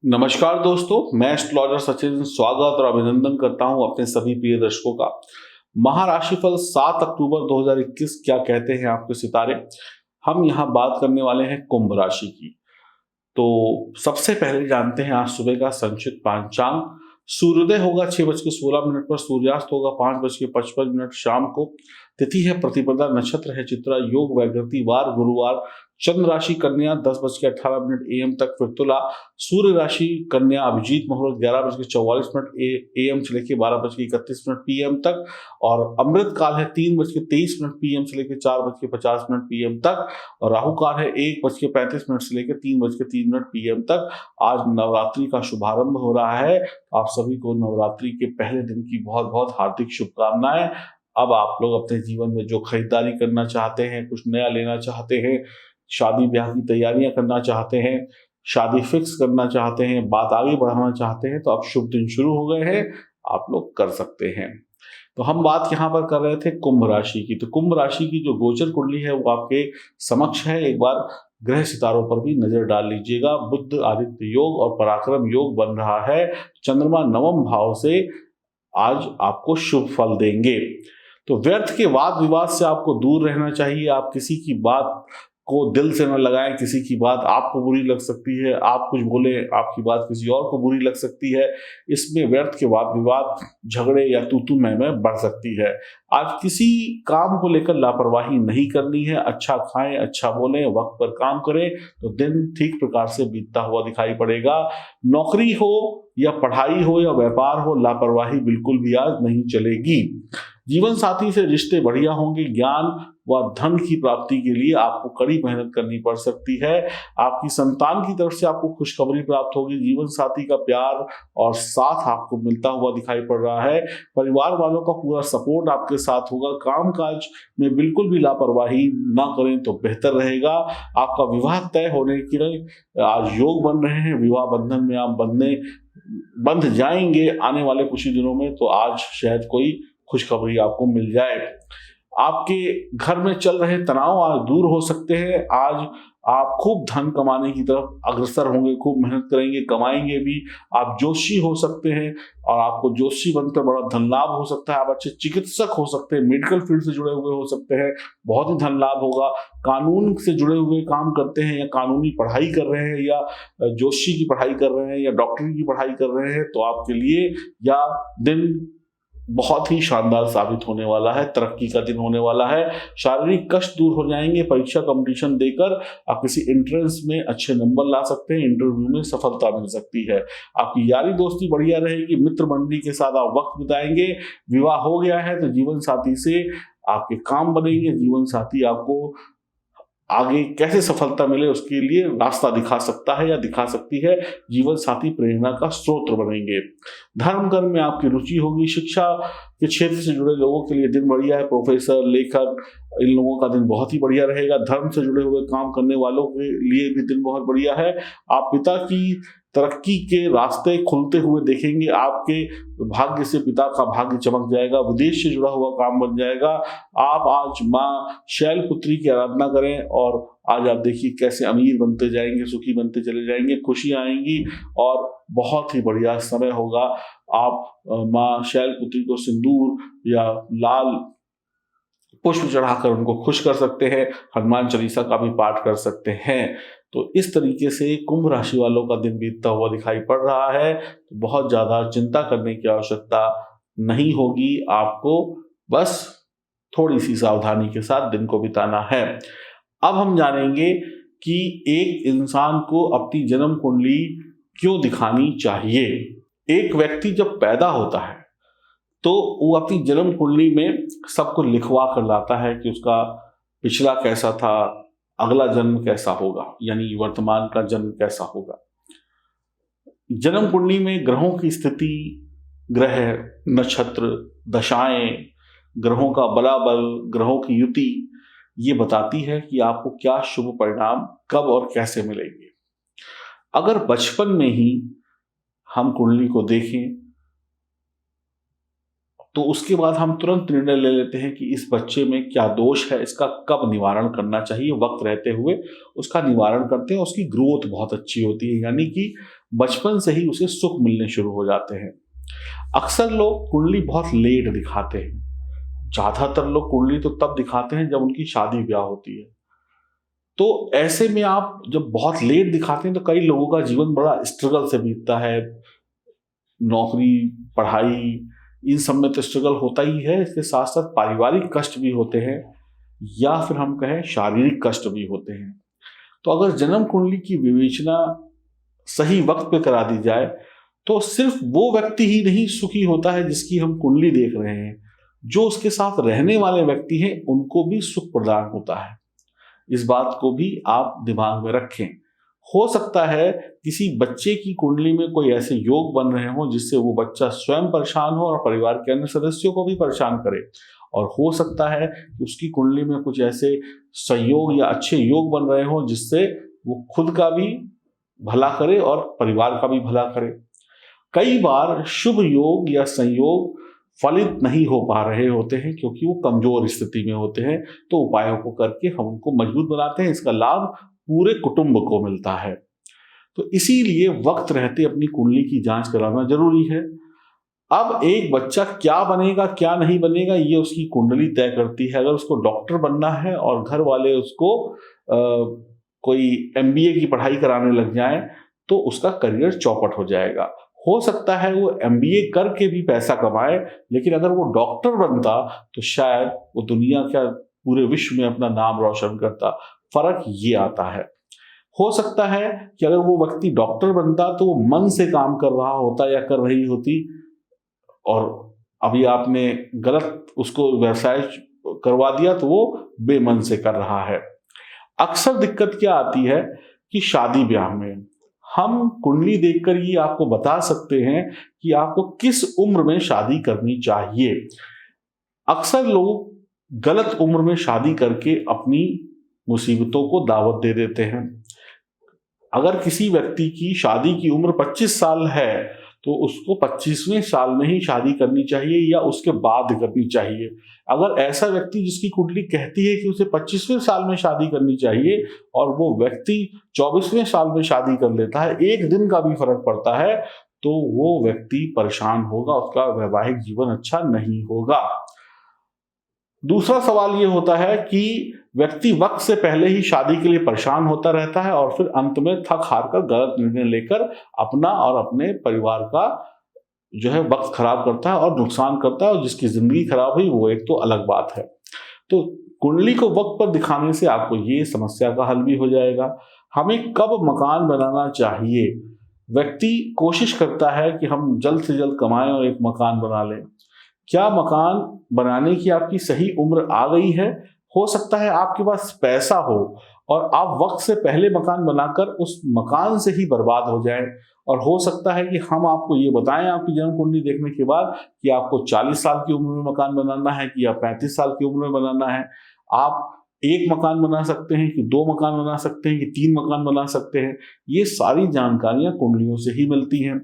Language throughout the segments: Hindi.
नमस्कार दोस्तों, मैं एस्ट्रोलॉजर सचिन स्वागत और अभिनंदन करता हूं अपने सभी प्रिय दर्शकों का। महाराशिफल 7 अक्टूबर 2021 क्या कहते हैं आपके सितारे। हम यहां बात करने वाले हैं कुंभ राशि की। तो सबसे पहले जानते हैं आज सुबह का संचित पांचांग। सूर्योदय होगा 6:16 पर, सूर्यास्त होगा 5:55 शाम को। तिथि है प्रतिपदा, नक्षत्र है चित्रा, योग वैगृति, वार गुरुवार। चंद्र राशि कन्या 10:18 AM तक फिर तुला। सूर्य राशि कन्या अभिजीत मुहूर्त 11:44 AM से लेकर 12:31 PM तक। और अमृत काल है 3:23 PM से लेकर 4:50 PM तक। और राहु काल है 1:35 से लेकर 3:03 PM तक। आज नवरात्रि का शुभारंभ हो रहा है। आप सभी को नवरात्रि के पहले दिन की बहुत बहुत हार्दिक शुभकामनाएं। अब आप लोग अपने जीवन में जो खरीदारी करना चाहते हैं, कुछ नया लेना चाहते हैं, शादी ब्याह की तैयारियां करना चाहते हैं, शादी फिक्स करना चाहते हैं, बात आगे बढ़ाना चाहते हैं, तो अब शुभ दिन शुरू हो गए हैं, आप लोग कर सकते हैं। तो हम बात यहाँ पर कर रहे थे कुंभ राशि की। तो कुंभ राशि की जो गोचर कुंडली है वो आपके समक्ष है। एक बार ग्रह सितारों पर भी नजर डाल लीजिएगा। बुध आदित्य योग और पराक्रम योग बन रहा है। चंद्रमा नवम भाव से आज आपको शुभ फल देंगे। तो व्यर्थ के वाद विवाद से आपको दूर रहना चाहिए। आप किसी की बात को दिल से न लगाएं। किसी की बात आपको बुरी लग सकती है, आप कुछ बोले आपकी बात किसी और को बुरी लग सकती है। इसमें व्यर्थ के वाद विवाद, झगड़े या तू मैं बढ़ सकती है। आज किसी काम को लेकर लापरवाही नहीं करनी है। अच्छा खाएं, अच्छा बोलें, वक्त पर काम करें तो दिन ठीक प्रकार से बीतता हुआ दिखाई पड़ेगा। नौकरी हो या पढ़ाई हो या व्यापार हो, लापरवाही बिल्कुल भी आज नहीं चलेगी। जीवन साथी से रिश्ते बढ़िया होंगे। ज्ञान व धन की प्राप्ति के लिए आपको कड़ी मेहनत करनी पड़ सकती है। आपकी संतान की तरफ से आपको खुशखबरी प्राप्त होगी। जीवन साथी का प्यार और साथ आपको मिलता हुआ दिखाई पड़ रहा है। परिवार वालों का पूरा सपोर्ट आपके साथ होगा। कामकाज में बिल्कुल भी लापरवाही ना करें तो बेहतर रहेगा। आपका विवाह तय होने के लिए आज योग बन रहे हैं। विवाह बंधन में आप बंध जाएंगे आने वाले कुछ ही दिनों में। तो आज शायद कोई खुशखबरी आपको मिल जाए। आपके घर में चल रहे तनाव आज दूर हो सकते हैं। आज आप खूब धन कमाने की तरफ अग्रसर होंगे, खूब मेहनत करेंगे, कमाएंगे भी। आप जोशी हो सकते हैं और आपको जोशी बनकर बड़ा धन लाभ हो सकता है। आप अच्छे चिकित्सक हो सकते हैं, मेडिकल फील्ड से जुड़े हुए हो सकते हैं, बहुत ही धन लाभ होगा। कानून से जुड़े हुए काम करते हैं या कानूनी पढ़ाई कर रहे हैं या जोशी की पढ़ाई कर रहे हैं या डॉक्टरी की पढ़ाई कर रहे हैं, तो आपके लिए या दिन बहुत ही शानदार साबित होने वाला है। तरक्की का दिन होने वाला है। शारीरिक कष्ट दूर हो जाएंगे। परीक्षा कंपटीशन देकर आप किसी एंट्रेंस में अच्छे नंबर ला सकते हैं। इंटरव्यू में सफलता मिल सकती है। आपकी यारी दोस्ती बढ़िया रहेगी। मित्र मंडली के साथ आप वक्त बिताएंगे। विवाह हो गया है तो जीवन साथी से आपके काम बनेंगे। जीवन साथी आपको आगे कैसे सफलता मिले उसके लिए रास्ता दिखा सकता है या दिखा सकती है। जीवन साथी प्रेरणा का स्रोत बनेंगे। धर्म कर्म में आपकी रुचि होगी। शिक्षा के क्षेत्र से जुड़े लोगों के लिए दिन बढ़िया है। प्रोफेसर, लेखक, इन लोगों का दिन बहुत ही बढ़िया रहेगा। धर्म से जुड़े हुए काम करने वालों के लिए भी दिन बहुत बढ़िया है। आप पिता की तरक्की के रास्ते खुलते हुए देखेंगे। आपके भाग्य से पिता का भाग्य चमक जाएगा। विदेश से जुड़ा हुआ काम बन जाएगा। आप आज माँ शैलपुत्री की आराधना करें और आज आप देखिए कैसे अमीर बनते जाएंगे, सुखी बनते चले जाएंगे, खुशियां आएंगी और बहुत ही बढ़िया समय होगा। आप माँ शैलपुत्री को सिंदूर या लाल पुष्प चढ़ाकर उनको खुश कर सकते हैं। हनुमान चालीसा का भी पाठ कर सकते हैं। तो इस तरीके से कुंभ राशि वालों का दिन बीतता हुआ दिखाई पड़ रहा है। तो बहुत ज्यादा चिंता करने की आवश्यकता नहीं होगी। आपको बस थोड़ी सी सावधानी के साथ दिन को बिताना है। अब हम जानेंगे कि एक इंसान को अपनी जन्म कुंडली क्यों दिखानी चाहिए। एक व्यक्ति जब पैदा होता है तो वो अपनी जन्म कुंडली में सबको लिखवा कर लाता है कि उसका पिछला कैसा था, अगला जन्म कैसा होगा, यानी वर्तमान का जन्म कैसा होगा। जन्म कुंडली में ग्रहों की स्थिति, ग्रह, नक्षत्र, दशाएं, ग्रहों का बलाबल, ग्रहों की युति ये बताती है कि आपको क्या शुभ परिणाम कब और कैसे मिलेंगे। अगर बचपन में ही हम कुंडली को देखें तो उसके बाद हम तुरंत निर्णय ले लेते हैं कि इस बच्चे में क्या दोष है, इसका कब निवारण करना चाहिए। वक्त रहते हुए उसका निवारण करते हैं। उसकी ग्रोथ बहुत अच्छी होती है, यानी कि बचपन से ही उसे सुख मिलने शुरू हो जाते हैं। अक्सर लोग कुंडली बहुत लेट दिखाते हैं। ज्यादातर लोग कुंडली तो तब दिखाते हैं जब उनकी शादी ब्याह होती है। तो ऐसे में आप जब बहुत लेट दिखाते हैं तो कई लोगों का जीवन बड़ा स्ट्रगल से बीतता है। नौकरी, पढ़ाई, इन सब में तो स्ट्रगल होता ही है। इसके साथ साथ पारिवारिक कष्ट भी होते हैं, या फिर हम कहें शारीरिक कष्ट भी होते हैं। तो अगर जन्म कुंडली की विवेचना सही वक्त पे करा दी जाए तो सिर्फ वो व्यक्ति ही नहीं सुखी होता है जिसकी हम कुंडली देख रहे हैं, जो उसके साथ रहने वाले व्यक्ति हैं उनको भी सुख प्रदान होता है। इस बात को भी आप दिमाग में रखें। हो सकता है किसी बच्चे की कुंडली में कोई ऐसे योग बन रहे हो जिससे वो बच्चा स्वयं परेशान हो और परिवार के अन्य सदस्यों को भी परेशान करे, और हो सकता है कि उसकी कुंडली में कुछ ऐसे संयोग या अच्छे योग बन रहे हो जिससे वो खुद का भी भला करे और परिवार का भी भला करे। कई बार शुभ योग या संयोग फलित नहीं हो पा रहे होते हैं क्योंकि वो कमजोर स्थिति में होते हैं, तो उपायों को करके हम उनको मजबूत बनाते हैं। इसका लाभ पूरे कुटुंब को मिलता है। तो इसीलिए वक्त रहते अपनी कुंडली की जांच कराना जरूरी है। अब एक बच्चा क्या बनेगा क्या नहीं बनेगा ये उसकी कुंडली तय करती है। अगर उसको डॉक्टर बनना है और घर वाले उसको कोई MBA की पढ़ाई कराने लग जाएं तो उसका करियर चौपट हो जाएगा। हो सकता है वो MBA करके भी पैसा कमाए, लेकिन अगर वो डॉक्टर बनता तो शायद वो दुनिया का पूरे विश्व में अपना नाम रोशन करता। फर्क ये आता है। हो सकता है कि अगर वो व्यक्ति डॉक्टर बनता तो वो मन से काम कर रहा होता या कर रही होती, और अभी आपने गलत उसको व्यवसाय करवा दिया तो वो बेमन से कर रहा है। अक्सर दिक्कत क्या आती है कि शादी ब्याह में हम कुंडली देखकर ये आपको बता सकते हैं कि आपको किस उम्र में शादी करनी चाहिए। अक्सर लोग गलत उम्र में शादी करके अपनी मुसीबतों को दावत दे देते हैं। अगर किसी व्यक्ति की शादी की उम्र 25 साल है तो उसको 25वें साल में ही शादी करनी चाहिए या उसके बाद करनी चाहिए। अगर ऐसा व्यक्ति जिसकी कुंडली कहती है कि उसे 25वें साल में शादी करनी चाहिए और वो व्यक्ति 24वें साल में शादी कर लेता है, एक दिन का भी फर्क पड़ता है, तो वो व्यक्ति परेशान होगा, उसका वैवाहिक जीवन अच्छा नहीं होगा। दूसरा सवाल ये होता है कि व्यक्ति वक्त से पहले ही शादी के लिए परेशान होता रहता है और फिर अंत में थक हार कर गलत निर्णय लेकर अपना और अपने परिवार का जो है वक्त खराब करता है और नुकसान करता है, और जिसकी जिंदगी खराब हुई वो एक तो अलग बात है। तो कुंडली को वक्त पर दिखाने से आपको ये समस्या का हल भी हो जाएगा। हमें कब मकान बनाना चाहिए? व्यक्ति कोशिश करता है कि हम जल्द से जल्द कमाएं और एक मकान बना लें। क्या मकान बनाने की आपकी सही उम्र आ गई है? हो सकता है आपके पास पैसा हो और आप वक्त से पहले मकान बनाकर उस मकान से ही बर्बाद हो जाएं, और हो सकता है कि हम आपको ये बताएं आपकी जन्म कुंडली देखने के बाद कि आपको 40 साल की उम्र में मकान बनाना है कि या 35 साल की उम्र में बनाना है। आप एक मकान बना सकते हैं कि 2 मकान बना सकते हैं कि 3 मकान बना सकते हैं। ये सारी जानकारियां कुंडलियों से ही मिलती हैं।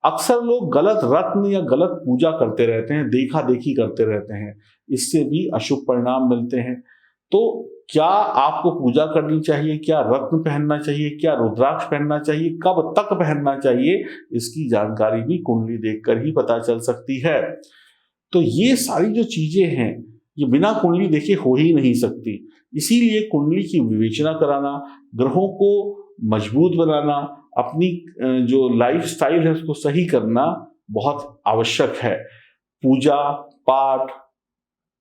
अक्सर लोग गलत रत्न या गलत पूजा करते रहते हैं, देखा देखी करते रहते हैं, इससे भी अशुभ परिणाम मिलते हैं। तो क्या आपको पूजा करनी चाहिए? क्या रत्न पहनना चाहिए? क्या रुद्राक्ष पहनना चाहिए? कब तक पहनना चाहिए? इसकी जानकारी भी कुंडली देखकर ही पता चल सकती है। तो ये सारी जो चीजें हैं ये बिना कुंडली देखे हो ही नहीं सकती। इसीलिए कुंडली की विवेचना कराना, ग्रहों को मजबूत बनाना, अपनी जो लाइफ स्टाइल है उसको सही करना बहुत आवश्यक है। पूजा पाठ,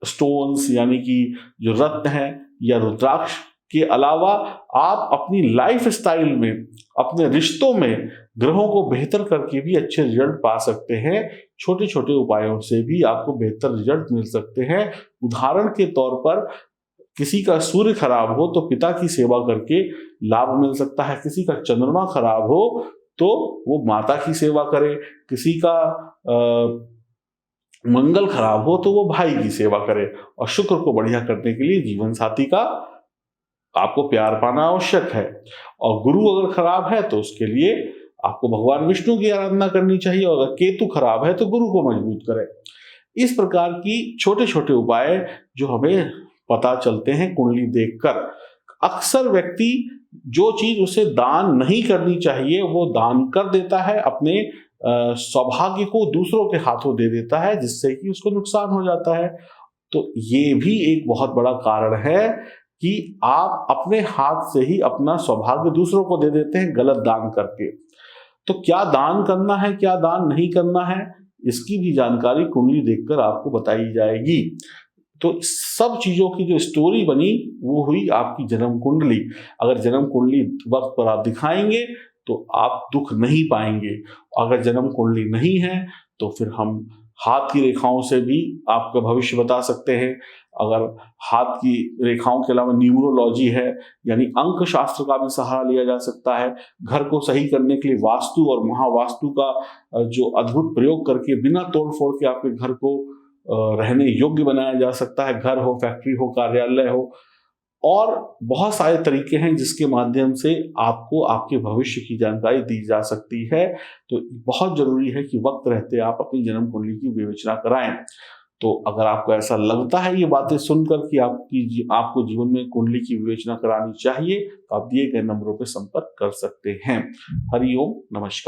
स्टोन्स यानी कि जो रत्न है या रुद्राक्ष के अलावा आप अपनी लाइफ स्टाइल में, अपने रिश्तों में ग्रहों को बेहतर करके भी अच्छे रिजल्ट पा सकते हैं। छोटे छोटे उपायों से भी आपको बेहतर रिजल्ट मिल सकते हैं। उदाहरण के तौर पर किसी का सूर्य खराब हो तो पिता की सेवा करके लाभ मिल सकता है। किसी का चंद्रमा खराब हो तो वो माता की सेवा करे। किसी का मंगल खराब हो तो वो भाई की सेवा करे। और शुक्र को बढ़िया करने के लिए जीवन साथी का आपको प्यार पाना आवश्यक है। और गुरु अगर खराब है तो उसके लिए आपको भगवान विष्णु की आराधना करनी चाहिए, और अगर केतु खराब है तो गुरु को मजबूत करें। इस प्रकार की छोटे छोटे उपाय जो हमें पता चलते हैं कुंडली देखकर। अक्सर व्यक्ति जो चीज उसे दान नहीं करनी चाहिए वो दान कर देता है, अपने सौभाग्य को दूसरों के हाथों दे देता है, जिससे कि उसको नुकसान हो जाता है। तो ये भी एक बहुत बड़ा कारण है कि आप अपने हाथ से ही अपना सौभाग्य दूसरों को दे देते हैं गलत दान करके। तो क्या दान करना है, क्या दान नहीं करना है, इसकी भी जानकारी कुंडली देखकर आपको बताई जाएगी। तो सब चीजों की जो स्टोरी बनी वो हुई आपकी जन्म कुंडली। अगर जन्म कुंडली वक्त पर आप दिखाएंगे तो आप दुख नहीं पाएंगे। अगर जन्म कुंडली नहीं है तो फिर हम हाथ की रेखाओं से भी आपका भविष्य बता सकते हैं। अगर हाथ की रेखाओं के अलावा न्यूमरोलॉजी है, यानी अंक शास्त्र का भी सहारा लिया जा सकता है। घर को सही करने के लिए वास्तु और महावास्तु का जो अद्भुत प्रयोग करके बिना तोड़ फोड़ के आपके घर को रहने योग्य बनाया जा सकता है। घर हो, फैक्ट्री हो, कार्यालय हो, और बहुत सारे तरीके हैं जिसके माध्यम से आपको आपके भविष्य की जानकारी दी जा सकती है। तो बहुत जरूरी है कि वक्त रहते आप अपनी जन्म कुंडली की विवेचना कराएं। तो अगर आपको ऐसा लगता है ये बातें सुनकर कि आपको जीवन में कुंडली की विवेचना करानी चाहिए, तो आप दिए गए नंबरों पर संपर्क कर सकते हैं। हरिओम, नमस्कार।